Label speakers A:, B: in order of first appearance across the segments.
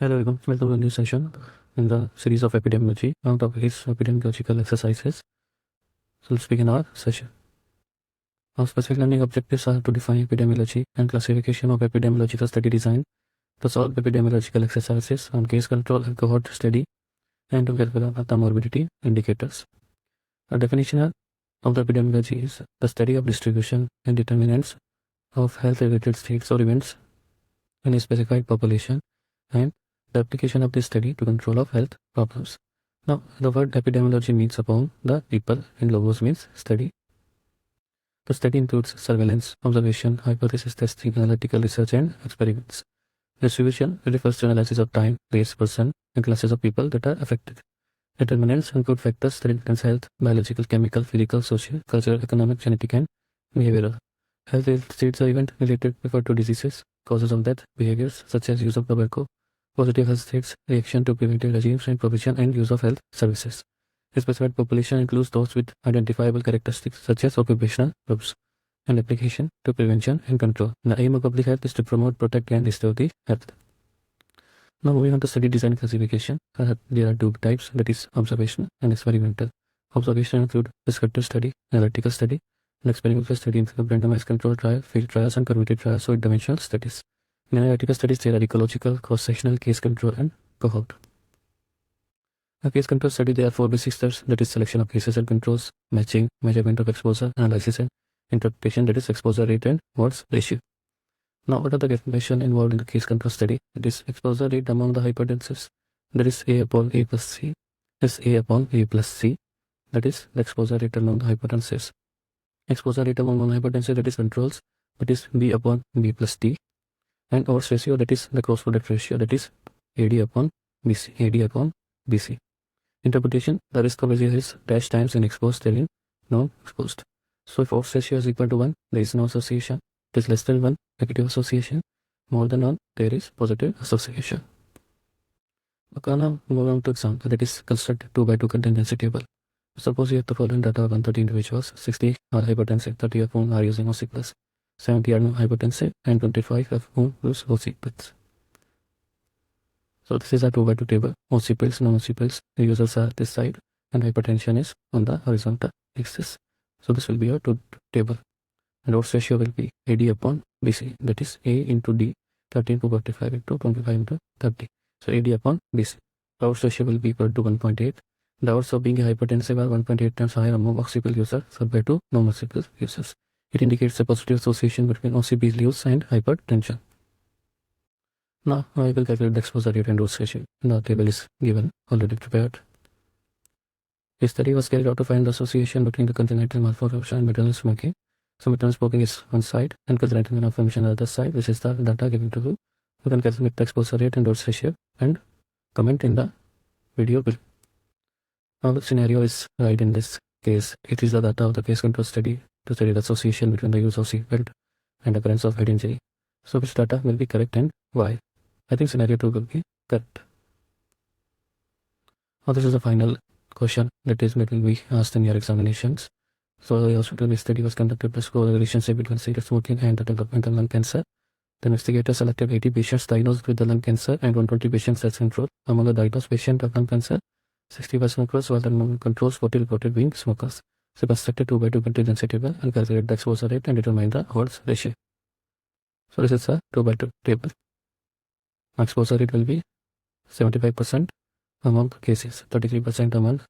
A: Hello everyone, welcome to a new session in the series of epidemiology. Our topic is epidemiological exercises. So let's begin our session. Our specific learning objectives are to define epidemiology and classification of epidemiological study design, to solve epidemiological exercises on case control and cohort study, and to calculate the morbidity indicators. A definition of the epidemiology is the study of distribution and determinants of health-related states or events in a specified population, and the application of this study to control of health problems. Now, the word epidemiology means upon the people, and logos means study. The study includes surveillance, observation, hypothesis testing, analytical research, and experiments. Distribution refers to analysis of time, place, person, and classes of people that are affected. Determinants include factors that influence health: biological, chemical, physical, social, cultural, economic, genetic, and behavioral. Health states are event related refer to diseases, causes of death, behaviors such as use of tobacco. Positive health states reaction to preventive regimes and provision and use of health services. A specified population includes those with identifiable characteristics such as occupational groups, and application to prevention and control. The aim of public health is to promote, protect, and restore the health. Now moving on to study design classification. There are two types, that is observational and experimental. Observational include descriptive study, analytical study, and experimental study include randomized control trial, field trials, and community trials, so dimensional studies. In analytical studies, there are ecological, cross-sectional, case control, and cohort. A case control study, there are four basic steps, that is selection of cases and controls, matching, measurement of exposure, analysis, and interpretation, that is exposure rate and odds ratio. Now, what are the information involved in the case control study? It is exposure rate among the hypotheses, that is A upon A plus C, is A upon A plus C, that is the exposure rate among the hypotheses. Exposure rate among non-hypotheses, that is controls, that is B upon B plus T, and odds ratio, that is the cross product ratio, that is AD upon BC, AD upon BC. Interpretation, the risk of disease is dash times in exposed therein non-exposed. So if odds ratio is equal to 1, there is no association. It is less than 1, negative association. More than 1, there is positive association. Okay, now move on to example, that is construct 2 by 2 contingency table. Suppose you have the following data of 130 individuals, 60 are hypertensive, 30 of whom are using OC+, 70 are non-hypertensive, and 25 of whom use OC+. So this is a 2 by 2 table. OC pills, non-OC pills, the users are this side, and hypertension is on the horizontal axis. So this will be a 2 table. And odds ratio will be AD upon BC, that is A into D, 13 to 45 into 25 into 30. So AD upon BC. The odds ratio will be equal to 1.8. The odds of being a hypertensive are 1.8 times higher among OC users compared to non-OC users. It indicates a positive association between OC use and hypertension. Now I will calculate the exposure rate and odds ratio. The table is given, already prepared. A study was carried out to find the association between the congenital malformation and maternal smoking. So maternal smoking is one side and congenital malformation on the other side. This is the data given to you. You can calculate the exposure rate and odds ratio and comment in the video below. Now the scenario is right in this case. It is the data of the case control study to study the association between the use of seatbelt and occurrence of head injury. So which data will be correct and why? I think scenario 2 will be correct. Now this is the final question that will be asked in your examinations. So the hospital study was conducted to explore the relationship between cigarette smoking and the development of lung cancer. The investigator selected 80 patients diagnosed with the lung cancer and 120 patients as control. Among the diagnosed patients of lung cancer, 60 were smokers, while the non-controls 40 reported being smokers. So constructed 2 by 2 contingency table and calculate the exposure rate and determine the odds ratio. So this is a 2 by 2 table. Exposure rate will be 75% among cases, 33% among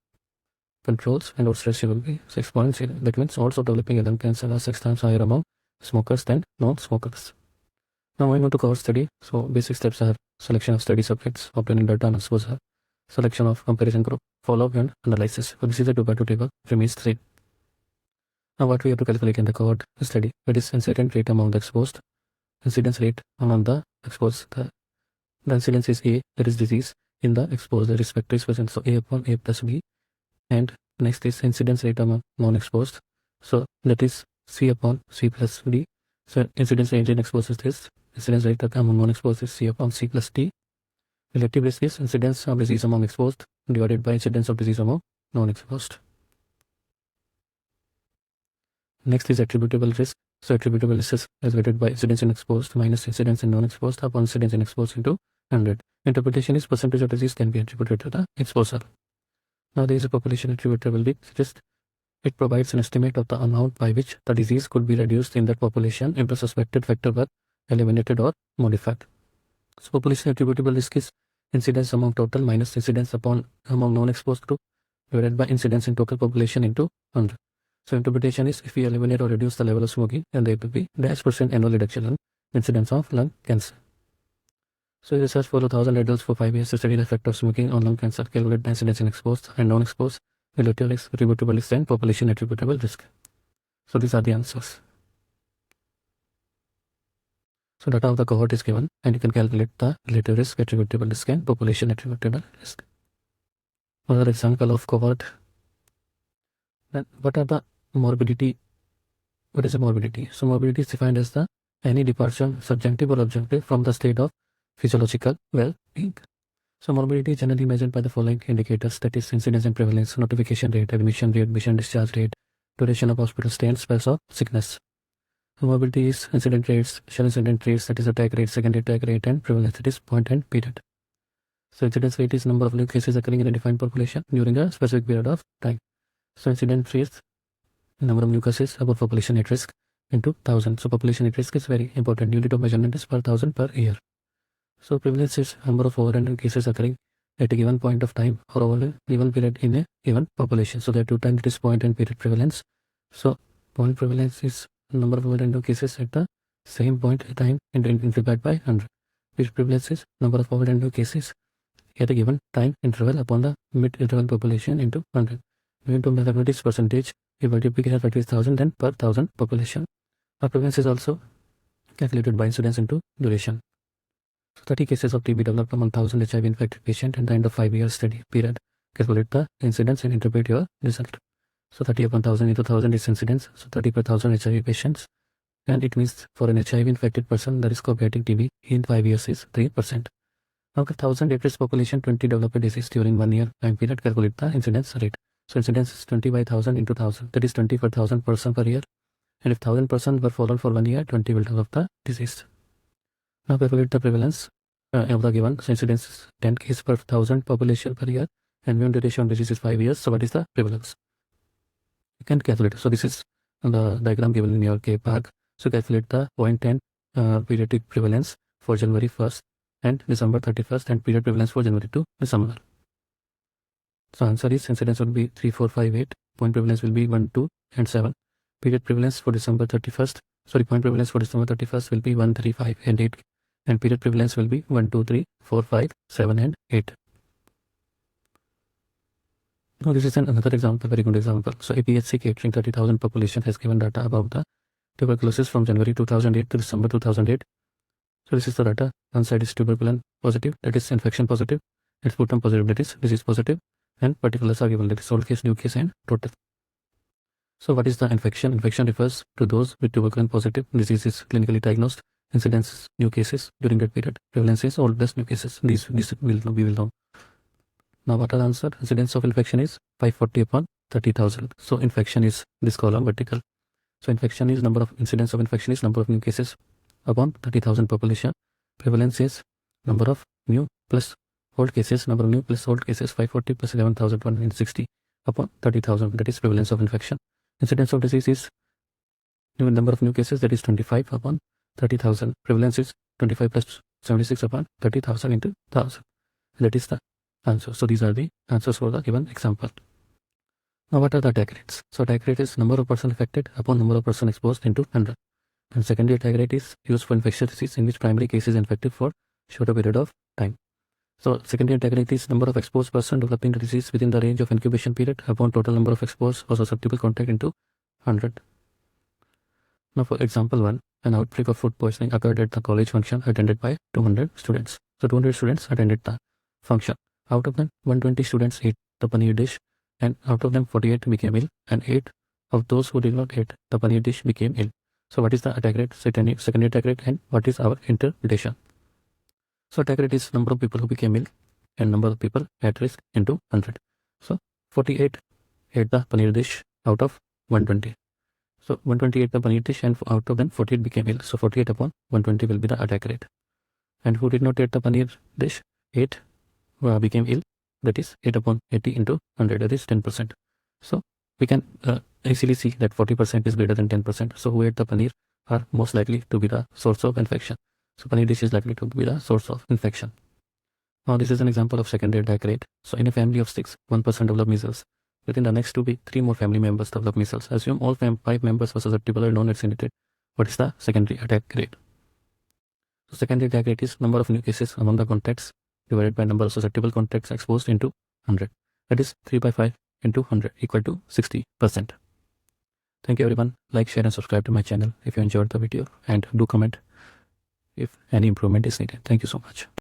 A: controls, and odds ratio will be 6.0. That means odds of developing a lung cancer are 6 times higher among smokers than non-smokers. Now moving on to cohort study. So basic steps are selection of study subjects, obtaining data and exposure, selection of comparison group, follow-up, and analysis. So this is a 2 by 2 table, premise 3. Now what we have to calculate in the cohort study, that is incidence rate among the exposed, incidence rate among the exposed. The incidence is A, that is disease, in the exposed, the respective percent. So A upon A plus B. And next is incidence rate among non-exposed. So that is C upon C plus D. So incidence rate in exposed is this. Incidence rate among non-exposed is C upon C plus D. Relative risk is incidence of disease among exposed divided by incidence of disease among non-exposed. Next is attributable risk. So attributable risk is calculated by incidence in exposed minus incidence in non-exposed upon incidence in exposed into 100. Interpretation is percentage of disease can be attributed to the exposure. Now there is a population attributable disease. Just it provides an estimate of the amount by which the disease could be reduced in that population if the suspected factor were eliminated or modified. So population attributable risk is incidence among total minus incidence upon among non-exposed group divided by incidence in total population into 100. So interpretation is if we eliminate or reduce the level of smoking, then there will be -% annual reduction in incidence of lung cancer. So research for 1,000 adults for 5 years to study the effect of smoking on lung cancer, calculate the incidence in exposed and non-exposed, relative risk, attributable risk, and population attributable risk. So these are the answers. So data of the cohort is given, and you can calculate the relative risk, attributable risk, and population attributable risk. Another example of cohort. Then what are the morbidity? What is a morbidity? So morbidity is defined as the any departure, subjective or objective, from the state of physiological well-being. So morbidity is generally measured by the following indicators, that is incidence and prevalence, notification rate, admission rate, admission discharge rate, duration of hospital stay, and spells of sickness. So morbidity is incident rates, shell incident rates, that is attack rate, secondary attack rate, and prevalence, that is point and period. So incidence rate is number of new cases occurring in a defined population during a specific period of time. So incident rates, number of new cases about population at risk into 1,000. So population at risk is very important. Unit of measurement is per 1,000 per year. So prevalence is number of overall cases occurring at a given point of time or over a given period in a given population. So there are two times it is point and period prevalence. So point prevalence is number of overall cases at the same point in time and divided by 100. Period prevalence is number of overall cases at a given time interval upon the mid-interval population into 100. Unit of measurement is percentage. If multiplication factor is 1,000, then per 1,000 population. Our prevalence is also calculated by incidence into duration. So 30 cases of TB developed among 1,000 HIV infected patients at the end of 5-year study period. Calculate the incidence and interpret your result. So 30 upon 1,000 into 1,000 is incidence. So 30 per 1,000 HIV patients. And it means for an HIV infected person, the risk of getting TB in 5 years is 3%. Now, if 1,000 at-risk population 20 develop a disease during 1 year time period, calculate the incidence rate. So incidence is 20 by 1,000 into 1,000. That is 20 per 1,000 person per year. And if 1,000 persons were followed for 1 year, 20 will develop the disease. Now calculate the prevalence of the given. So incidence is 10 cases per 1,000 population per year. And mean duration of disease is 5 years. So what is the prevalence? You can calculate. So this is the diagram given in your K-PAG. So calculate the 0.10 periodic prevalence for January 1st and December 31st and period prevalence for January to December. So answer is incidence will be 3,458, point prevalence will be 1, 2 and 7. Period prevalence for December 31st, point prevalence for December 31st will be 1, 3, 5 and 8 and period prevalence will be 1, 2, 3, 4, 5, 7 and 8. Now this is another example, very good example. So APHC catering 30,000 population has given data about the tuberculosis from January 2008 to December 2008. So this is the data. One side is tuberculin positive, that is infection positive. Its sputum positive, that is disease positive. And particulars are given, that is old case, new case and total. So what is the infection? Infection refers to those with tuberculin positive. Disease is clinically diagnosed. Incidence is new cases during that period. Prevalence is old plus new cases. These we will know. Now what are the answer? Incidence of infection is 540 upon 30,000. So infection is this column vertical. So infection is number of incidence of infection is number of new cases upon 30,000 population. Prevalence is number of new plus old cases, number of new plus old cases, 540 plus 11,160 upon 30,000. That is prevalence of infection. Incidence of disease is number of new cases, that is 25 upon 30,000. Prevalence is 25 plus 76 upon 30,000 into 1,000. That is the answer. So these are the answers for the given example. Now what are the attack rates? So attack rate is number of persons affected upon number of persons exposed into 100. And secondary attack rate is used for infectious disease in which primary case is infected for shorter period of time. So secondary attack rate is number of exposed person developing the disease within the range of incubation period upon total number of exposed or susceptible contact into 100. Now for example 1, an outbreak of food poisoning occurred at the college function attended by 200 students. So 200 students attended the function. Out of them 120 students ate the paneer dish and out of them 48 became ill and 8 of those who did not eat the paneer dish became ill. So what is the attack rate, secondary attack rate, and what is our interpretation? So attack rate is number of people who became ill and number of people at risk into 100. So 48 ate the paneer dish out of 120. So 120 ate the paneer dish and out of them 48 became ill. So 48 upon 120 will be the attack rate. and who did not eat the paneer dish, ate, became ill. That is 8 upon 80 into 100, that is 10%. So we can easily see that 40% is greater than 10%. So who ate the paneer are most likely to be the source of infection. So paneer dish is likely to be the source of infection. Now this is an example of secondary attack rate. So in a family of 6, 1% develop measles. Within the next 2 weeks, 3 more family members develop measles. Assume all 5 members were susceptible or non-vaccinated. What is the secondary attack rate? So secondary attack rate is number of new cases among the contacts divided by number of susceptible contacts exposed into 100. That is 3 by 5 into 100 equal to 60%. Thank you everyone. Like, share and subscribe to my channel if you enjoyed the video, and do comment if any improvement is needed. Thank you so much.